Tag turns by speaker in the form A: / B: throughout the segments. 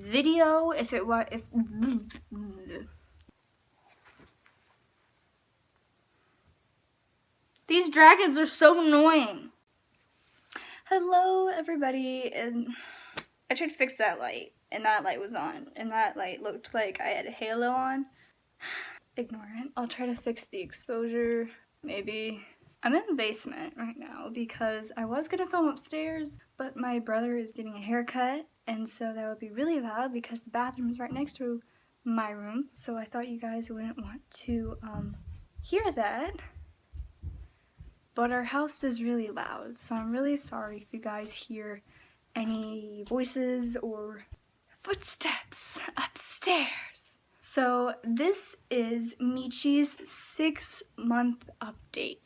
A: video if it was these dragons are so annoying. Hello everybody, and I tried to fix that light and that light was on and that light looked like I had a halo on. Ignore it. I'll try to fix the exposure maybe. I'm in the basement right now because I was gonna film upstairs, but my brother is getting a haircut, and so that would be really loud because the bathroom is right next to my room. So I thought you guys wouldn't want to hear that. But our house is really loud, so I'm really sorry if you guys hear any voices or footsteps upstairs. So this is Michi's 6-month update.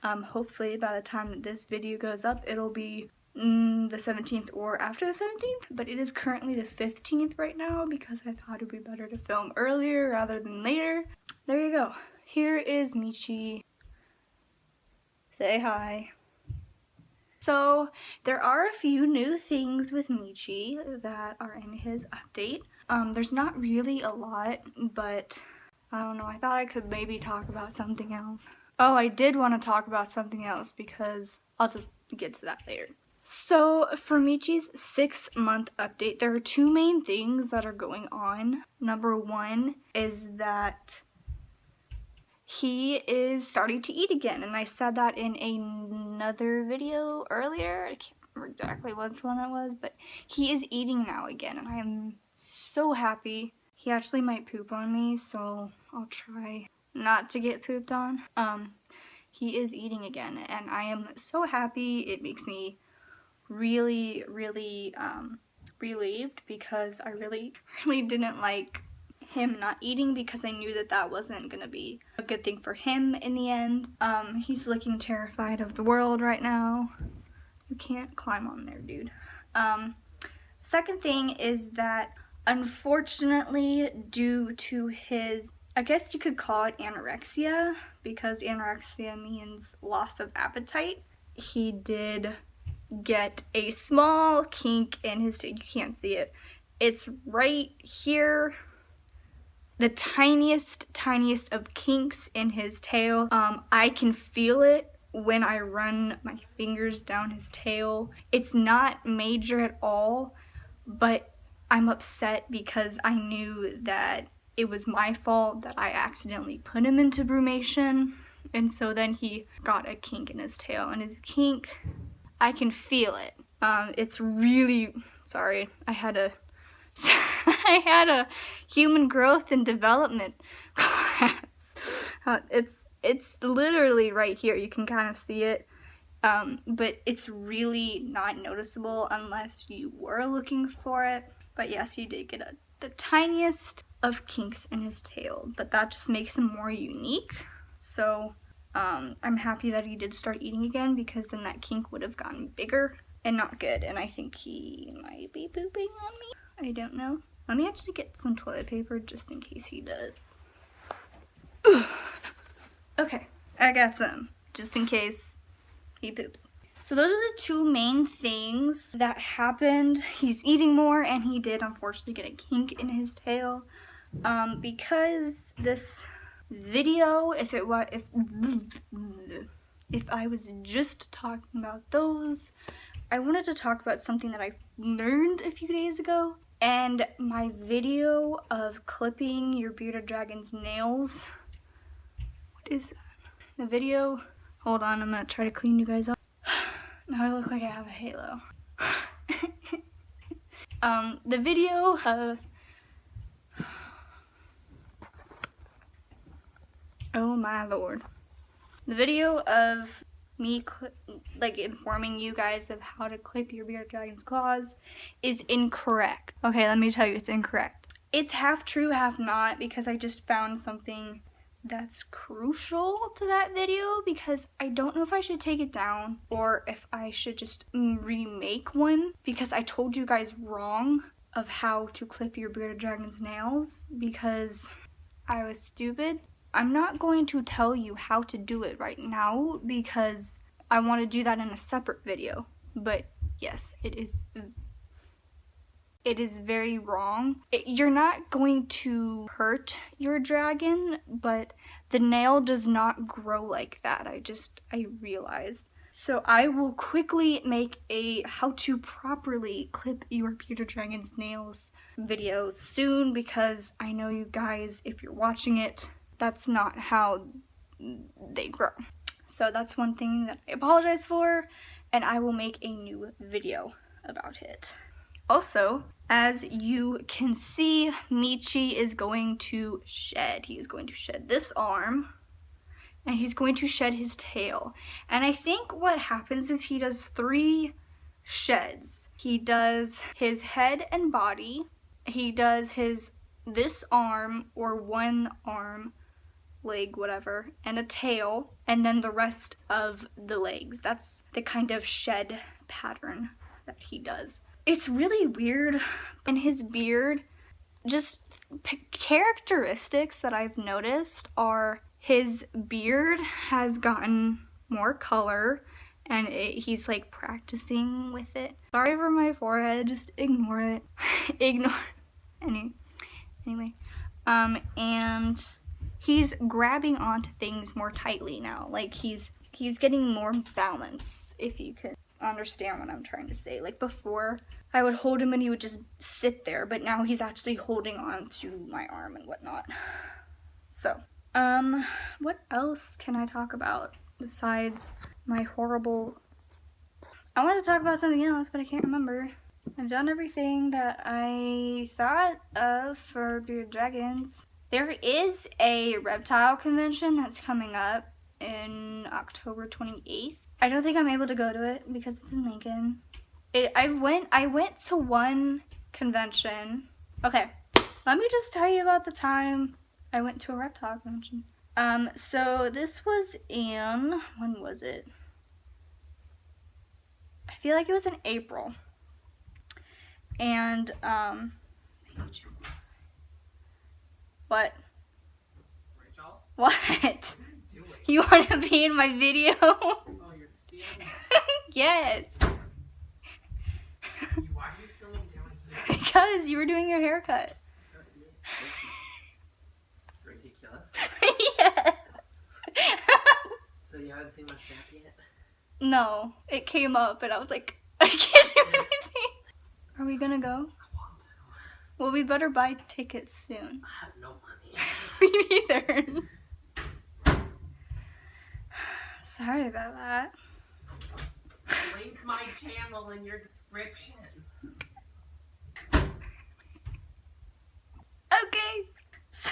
A: Hopefully by the time that this video goes up, it'll be the 17th or after the 17th, but it is currently the 15th right now because I thought it'd be better to film earlier rather than later. There you go. Here is Michi. Say hi. So there are a few new things with Michi that are in his update. There's not really a lot, but I don't know, I thought I could maybe talk about something else. Oh, I did want to talk about something else because I'll just get to that later. So for Michi's 6-month update, there are two main things that are going on. Number one is that he is starting to eat again, and I said that in another video earlier. I can't remember exactly which one it was, but he is eating now again, and I am so happy. He actually might poop on me, so I'll try not to get pooped on. He is eating again, and I am so happy. It makes me really, really relieved because I really didn't like him not eating because I knew that that wasn't gonna be a good thing for him in the end. He's looking terrified of the world right now. You can't climb on there, dude. Second thing is that unfortunately, due to his, I guess you could call it anorexia, because anorexia means loss of appetite, he did get a small kink in his tail. You can't see it. It's right here. The tiniest of kinks in his tail. I can feel it when I run my fingers down his tail. It's not major at all, but I'm upset because I knew that it was my fault that I accidentally put him into brumation, and so then he got a kink in his tail, and his kink, I can feel it. It's really, sorry, I had a human growth and development class. It's literally right here. You can kind of see it, but it's really not noticeable unless you were looking for it. But yes, he did get the tiniest of kinks in his tail, but that just makes him more unique. So I'm happy that he did start eating again, because then that kink would have gotten bigger and not good, and I think he might be pooping on me. I don't know. Let me actually get some toilet paper just in case he does. Okay, I got some just in case he poops. So those are the two main things that happened. He's eating more, and he did unfortunately get a kink in his tail. Because this video, if I was just talking about those, I wanted to talk about something that I learned a few days ago. And my video of clipping your bearded dragon's nails. What is that? The video, hold on, I'm gonna try to clean you guys up. Now I look like I have a halo. The video of, oh my lord. The video of me informing you guys of how to clip your bearded dragon's claws is incorrect. Okay, let me tell you, it's incorrect. It's half true, half not, because I just found something that's crucial to that video, because I don't know if I should take it down or if I should just remake one, because I told you guys wrong of how to clip your bearded dragon's nails because I was stupid. I'm not going to tell you how to do it right now because I want to do that in a separate video, but yes, it it is very wrong. You're not going to hurt your dragon, but the nail does not grow like that. I realized. So I will quickly make a how to properly clip your bearded dragon's nails video soon, because I know you guys, if you're watching it, that's not how they grow. So that's one thing that I apologize for, and I will make a new video about it. Also, as you can see, Michi is going to shed. He is going to shed this arm, and he's going to shed his tail. And I think what happens is he does 3 sheds. He does his head and body, he does this arm, or one arm, leg, whatever, and a tail, and then the rest of the legs. That's the kind of shed pattern that he does. It's really weird. In his beard, just characteristics that I've noticed are his beard has gotten more color, and he's like practicing with it. Sorry for my forehead, just ignore it. Ignore. Anyway. And he's grabbing onto things more tightly now. Like he's getting more balance, if you can understand what I'm trying to say. Like before, I would hold him and he would just sit there, but now he's actually holding on to my arm and whatnot. So, what else can I talk about besides my horrible... I wanted to talk about something else, but I can't remember. I've done everything that I thought of for bearded dragons. There is a reptile convention that's coming up in October 28th. I don't think I'm able to go to it because it's in Lincoln. I went to one convention. Okay, let me just tell you about the time I went to a reptile convention. So this was in, when was it? I feel like it was in April. And, what?
B: Rachel?
A: What? You want to be in my video?
B: Oh, you're filming?
A: Yes.
B: Why are you filming down here?
A: Because you were doing your haircut.
B: Ridiculous.
A: Yes.
B: So you haven't seen my snap yet?
A: No, it came up and I was like, I can't do anything. Are we gonna go?
B: I want to.
A: Well, we better buy tickets soon.
B: I have no money.
A: Me neither. Sorry about that.
B: Link my channel in your description.
A: Okay. So,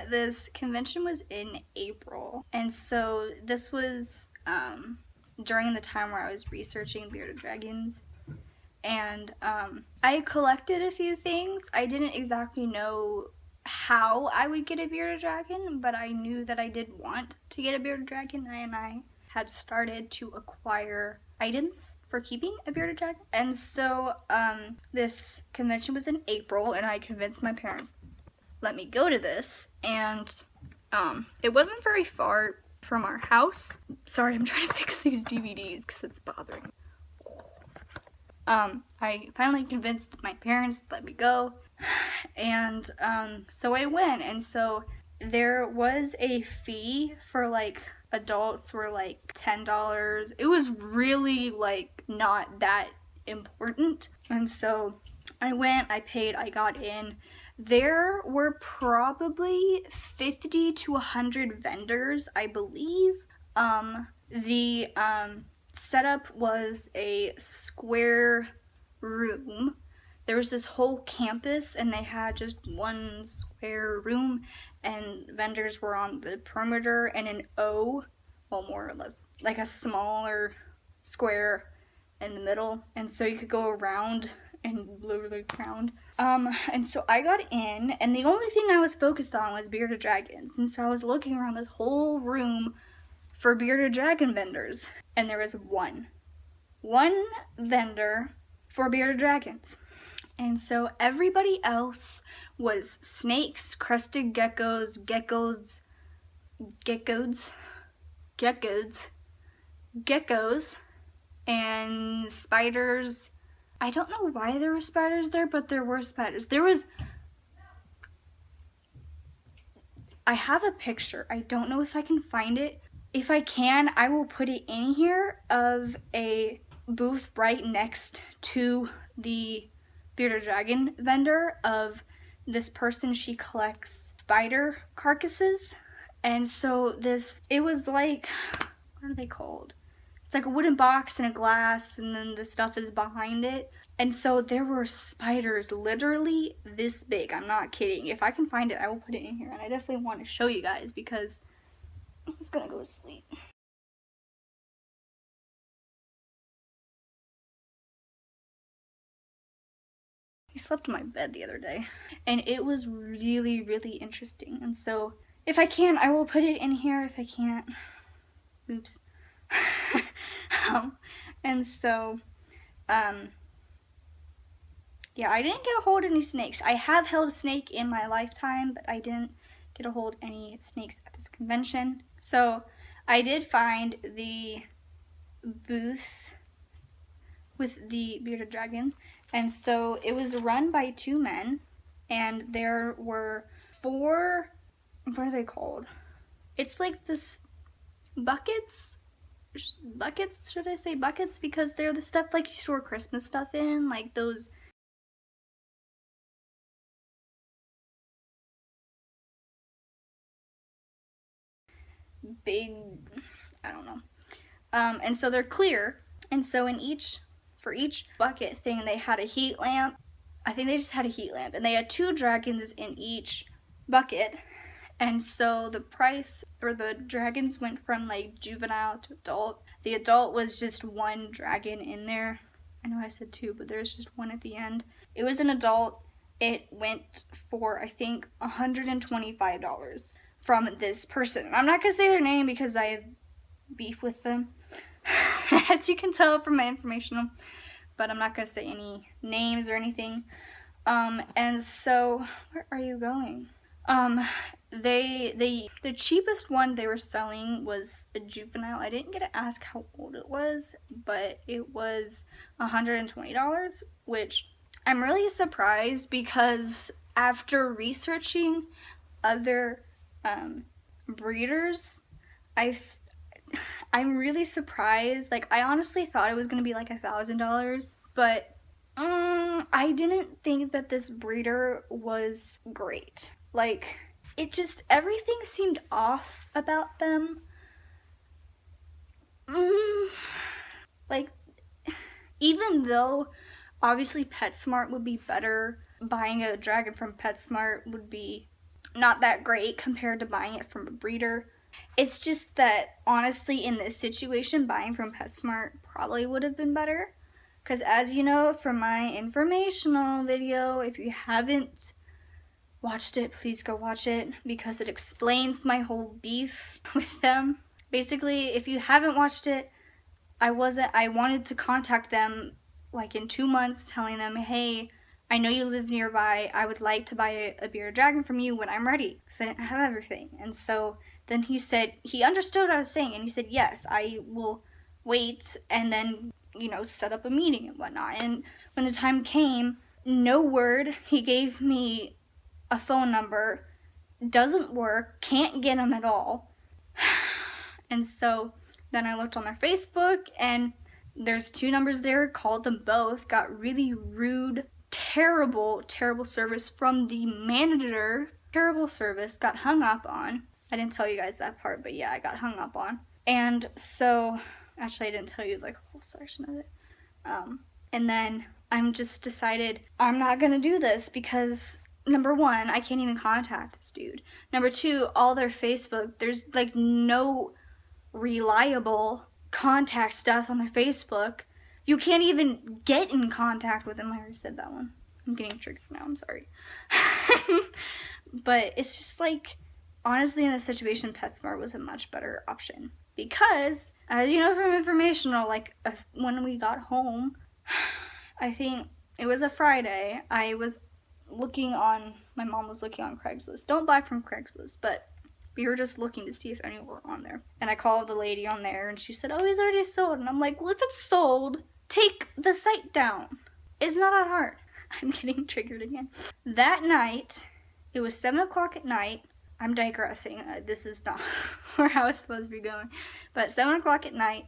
A: this convention was in April, and so this was during the time where I was researching bearded dragons, and I collected a few things. I didn't exactly know how I would get a bearded dragon, but I knew that I did want to get a bearded dragon, and I had started to acquire items for keeping a bearded dragon. And so this convention was in April, and I convinced my parents let me go to this, and it wasn't very far from our house. Sorry, I'm trying to fix these DVDs because it's bothering me. I finally convinced my parents to let me go, and so I went. And so there was a fee for like adults were like $10. It was really like not that important. And so I went, I paid, I got in. There were probably 50 to 100 vendors, I believe. The setup was a square room. There was this whole campus and they had just one square room, and vendors were on the perimeter and an O, well, more or less like a smaller square in the middle, and so you could go around and literally around. And so I got in, and the only thing I was focused on was bearded dragons, and so I was looking around this whole room for bearded dragon vendors, and there was one vendor for bearded dragons. And so everybody else was snakes, crested geckos, geckos, and spiders, I don't know why there were spiders there, but there were spiders. I have a picture. I don't know if I can find it. If I can, I will put it in here of a booth right next to the bearded dragon vendor of this person. She collects spider carcasses. And so it was like, what are they called? It's like a wooden box and a glass, and then the stuff is behind it. And so there were spiders literally this big. I'm not kidding. If I can find it, I will put it in here. And I definitely want to show you guys because I'm just gonna go to sleep. I slept in my bed the other day, and it was really, really interesting. And so if I can, I will put it in here. If I can't, oops. And so, yeah, I didn't get a hold of any snakes. I have held a snake in my lifetime, but I didn't get a hold of any snakes at this convention. So I did find the booth with the bearded dragon, and so it was run by 2 men, and there were 4, what are they called? It's like this buckets, should I say buckets? Because they're the stuff like you store Christmas stuff in, like those big, I don't know. And so they're clear, and so for each bucket thing, they had a heat lamp. I think they just had a heat lamp, and they had 2 dragons in each bucket. And so the price for the dragons went from like juvenile to adult. The adult was just 1 dragon in there. I know I said 2, but there's just 1 at the end. It was an adult. It went for, I think, $125 from this person. I'm not gonna say their name because I have beef with them, as you can tell from my informational, but I'm not gonna say any names or anything. And so, where are you going? The cheapest one they were selling was a juvenile. I didn't get to ask how old it was, but it was $120, which I'm really surprised because after researching other breeders, I'm really surprised. Like, I honestly thought it was gonna be like $1,000, but I didn't think that this breeder was great. Like, it just, everything seemed off about them. Like, even though obviously PetSmart would be better, buying a dragon from PetSmart would be not that great compared to buying it from a breeder. It's just that, honestly, in this situation, buying from PetSmart probably would have been better. Because as you know from my informational video, if you haven't watched it, please go watch it, because it explains my whole beef with them. Basically, if you haven't watched it, I wanted to contact them like in 2 months, telling them, hey, I know you live nearby, I would like to buy a bearded dragon from you when I'm ready, because I didn't have everything. And so then he said, he understood what I was saying, and he said, yes, I will wait, and then, set up a meeting and whatnot. And when the time came, no word. He gave me a phone number, doesn't work, can't get him at all. And so then I looked on their Facebook, and there's 2 numbers there, called them both, got really rude, terrible service from the manager. Terrible service, got hung up on. I didn't tell you guys that part, but yeah, I got hung up on. And so, actually I didn't tell you like a whole section of it. And then I'm just decided I'm not gonna do this because, number 1, I can't even contact this dude. Number 2, all their Facebook, there's like no reliable contact stuff on their Facebook. You can't even get in contact with them. I already said that one. I'm getting triggered now, I'm sorry. But it's just like, honestly, in this situation, PetSmart was a much better option. Because, as you know from informational, like, when we got home, I think it was a Friday, my mom was looking on Craigslist. Don't buy from Craigslist, but we were just looking to see if any were on there. And I called the lady on there, and she said, oh, he's already sold. And I'm like, well, if it's sold, take the site down. It's not that hard. I'm getting triggered again. That night, it was 7 o'clock at night. I'm digressing. This is not where I was supposed to be going. But 7 o'clock at night,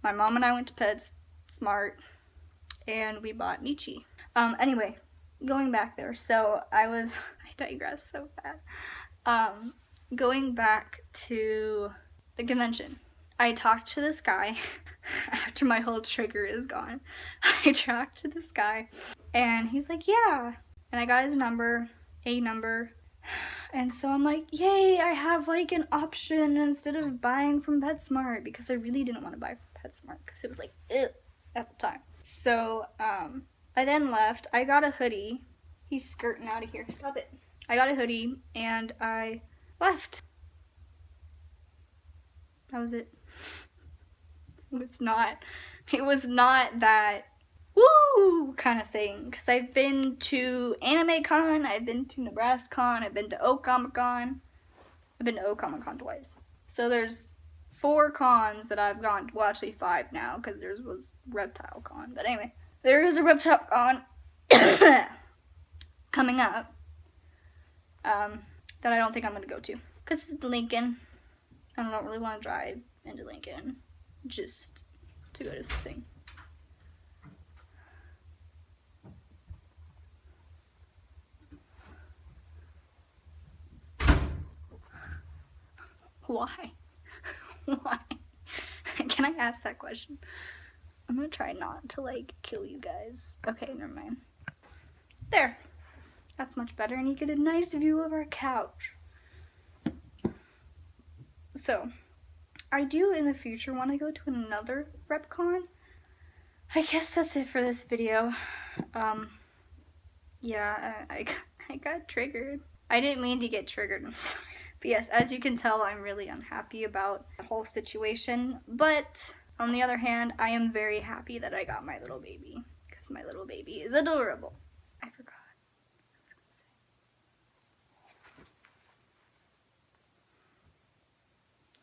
A: my mom and I went to PetSmart and we bought Michi. Anyway, going back there. So I digress so bad. Going back to the convention. I talked to this guy after my whole trigger is gone. I talked to this guy and he's like, yeah. And I got his number, a number. And so I'm like, yay, I have like an option instead of buying from PetSmart, because I really didn't want to buy from PetSmart because it was like, ugh, at the time. So I then left. I got a hoodie. He's skirting out of here. Stop it. I got a hoodie and I left. That was it. It was not that woo kind of thing, because I've been to Anime Con, I've been to Nebraska Con, I've been to Comic-Con. I've been to Comic-Con twice. So there's 4 cons that I've gone to. Well, actually 5 now, because there was Reptile Con. But anyway, there is a Reptile Con coming up that I don't think I'm going to go to, because it's Lincoln. I don't really want to drive into Lincoln just to go to the thing. Why? Why? Can I ask that question? I'm gonna try not to like kill you guys. Okay, never mind. There. That's much better, and you get a nice view of our couch. So, I do in the future want to go to another RepCon. I guess that's it for this video. Yeah, I got triggered. I didn't mean to get triggered, I'm sorry. But yes, as you can tell, I'm really unhappy about the whole situation. But, on the other hand, I am very happy that I got my little baby. Because my little baby is adorable. I forgot.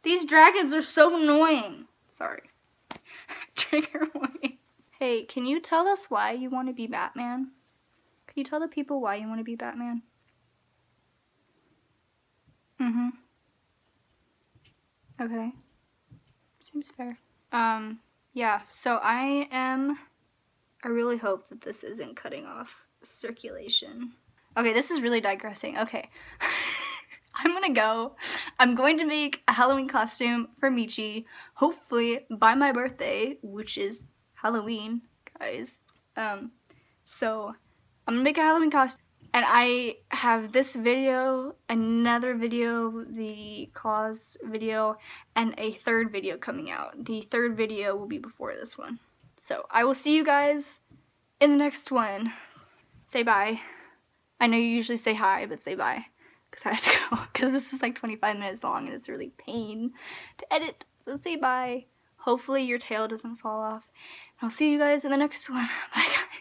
A: These dragons are so annoying. Sorry. Trigger warning. Hey, can you tell us why you want to be Batman? Can you tell the people why you want to be Batman? Mm-hmm. Okay. Seems fair. Yeah, so I really hope that this isn't cutting off circulation. Okay, this is really digressing. Okay. I'm gonna go. I'm going to make a Halloween costume for Michi, hopefully by my birthday, which is Halloween, guys. So I'm gonna make a Halloween costume, and I have this video, another video, the claws video, and a third video coming out. The third video will be before this one. So I will see you guys in the next one. Say bye. I know you usually say hi, but say bye. Because I have to go, because this is like 25 minutes long and it's really pain to edit. So say bye. Hopefully your tail doesn't fall off. And I'll see you guys in the next one. Bye guys.